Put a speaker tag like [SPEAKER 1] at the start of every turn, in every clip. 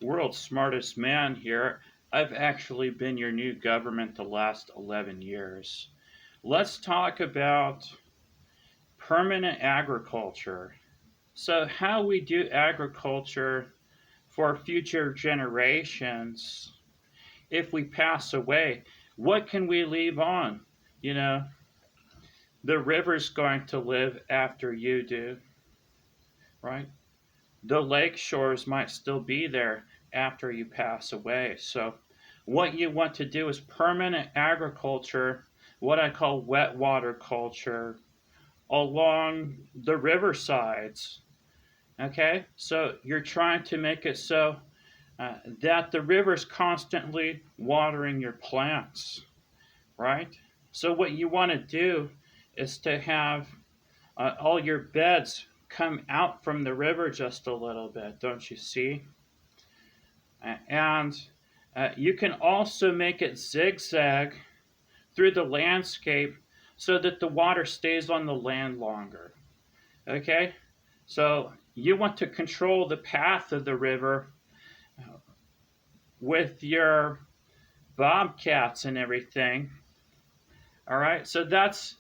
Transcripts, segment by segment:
[SPEAKER 1] World's smartest man here. I've actually been your new government the last 11 years. Let's talk about permanent agriculture. So, how we do agriculture for future generations if we pass away. What can we leave on? You know, the river's going to live after you do, right? The lake shores might still be there after you pass away. So, what you want to do is permanent agriculture, what I call wet water culture, along the riversides. Okay, so you're trying to make it so that the river's constantly watering your plants, right? So, what you want to do is to have all your beds come out from the river just a little bit, don't you see? And you can also make it zigzag through the landscape so that the water stays on the land longer. Okay? So you want to control the path of the river with your bobcats and everything. All right? So that's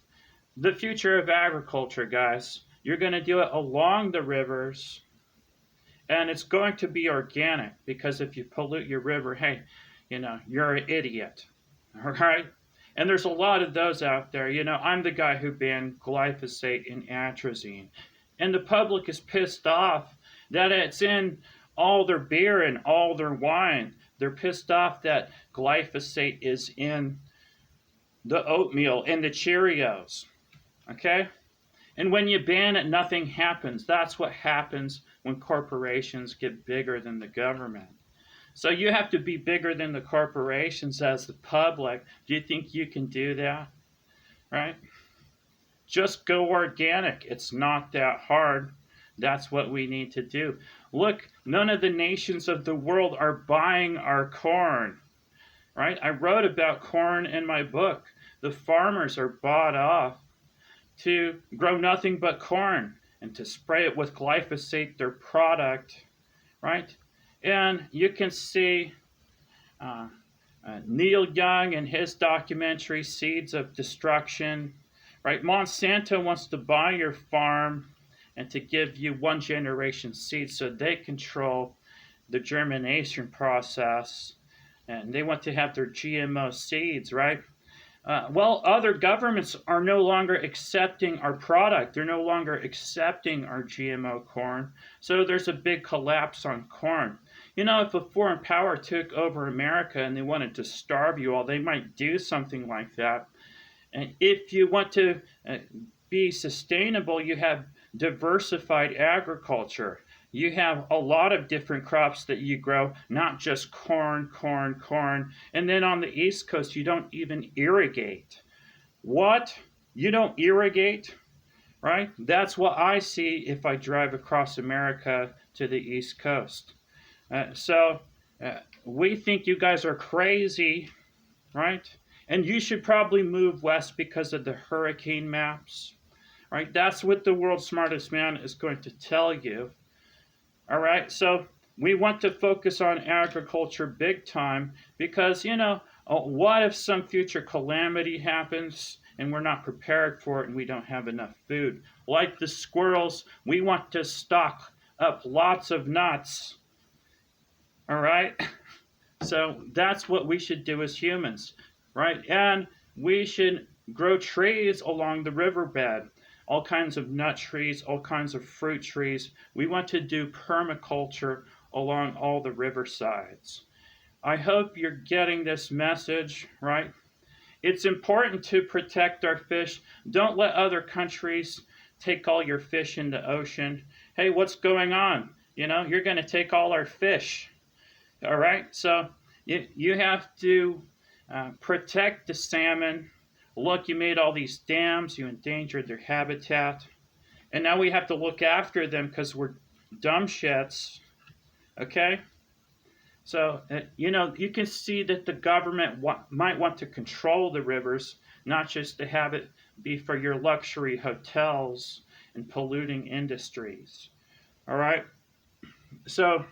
[SPEAKER 1] the future of agriculture, guys. You're going to do it along the rivers, and it's going to be organic because if you pollute your river, hey, you're an idiot. All right? And there's a lot of those out there. I'm the guy who banned glyphosate and atrazine. And the public is pissed off that it's in all their beer and all their wine. They're pissed off that glyphosate is in the oatmeal and the Cheerios. Okay? And when you ban it, nothing happens. That's what happens when corporations get bigger than the government. So you have to be bigger than the corporations as the public. Do you think you can do that? Right? Just go organic. It's not that hard. That's what we need to do. Look, none of the nations of the world are buying our corn. Right? I wrote about corn in my book. The farmers are bought off to grow nothing but corn and to spray it with glyphosate, their product, right? And you can see Neil Young and his documentary, Seeds of Destruction, right? Monsanto wants to buy your farm and to give you one generation seeds so they control the germination process and they want to have their GMO seeds, right? Well, other governments are no longer accepting our product. They're no longer accepting our GMO corn. So there's a big collapse on corn. If a foreign power took over America and they wanted to starve you all, they might do something like that. And if you want to be sustainable, you have diversified agriculture. You have a lot of different crops that you grow, not just corn, corn, corn. And then on the East Coast, you don't even irrigate. What? You don't irrigate? Right? That's what I see if I drive across America to the East Coast. So we think you guys are crazy, right? And you should probably move west because of the hurricane maps, right? That's what the world's smartest man is going to tell you. All right, so we want to focus on agriculture big time because, what if some future calamity happens and we're not prepared for it and we don't have enough food? Like the squirrels, we want to stock up lots of nuts. All right, so that's what we should do as humans, right? And we should grow trees along the riverbed. All kinds of nut trees, all kinds of fruit trees. We want to do permaculture along all the riversides. I hope you're getting this message, right? It's important to protect our fish. Don't let other countries take all your fish in the ocean. Hey, what's going on? You're going to take all our fish. All right? So you have to protect the salmon. Look, you made all these dams, you endangered their habitat, and now we have to look after them because we're dumb shits. Okay? So, you can see that the government might want to control the rivers, not just to have it be for your luxury hotels and polluting industries. All right? So,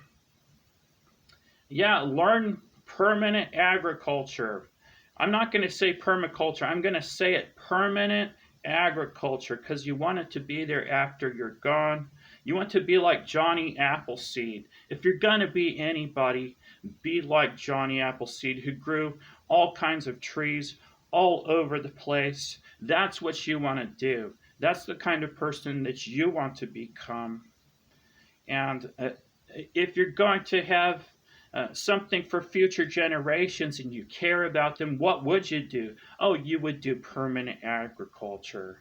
[SPEAKER 1] Yeah, learn permanent agriculture. I'm not going to say permaculture. I'm going to say it permanent agriculture because you want it to be there after you're gone. You want to be like Johnny Appleseed. If you're going to be anybody, be like Johnny Appleseed, who grew all kinds of trees all over the place. That's what you want to do. That's the kind of person that you want to become. And if you're going to have something for future generations and you care about them, what would you do? Oh, you would do permanent agriculture.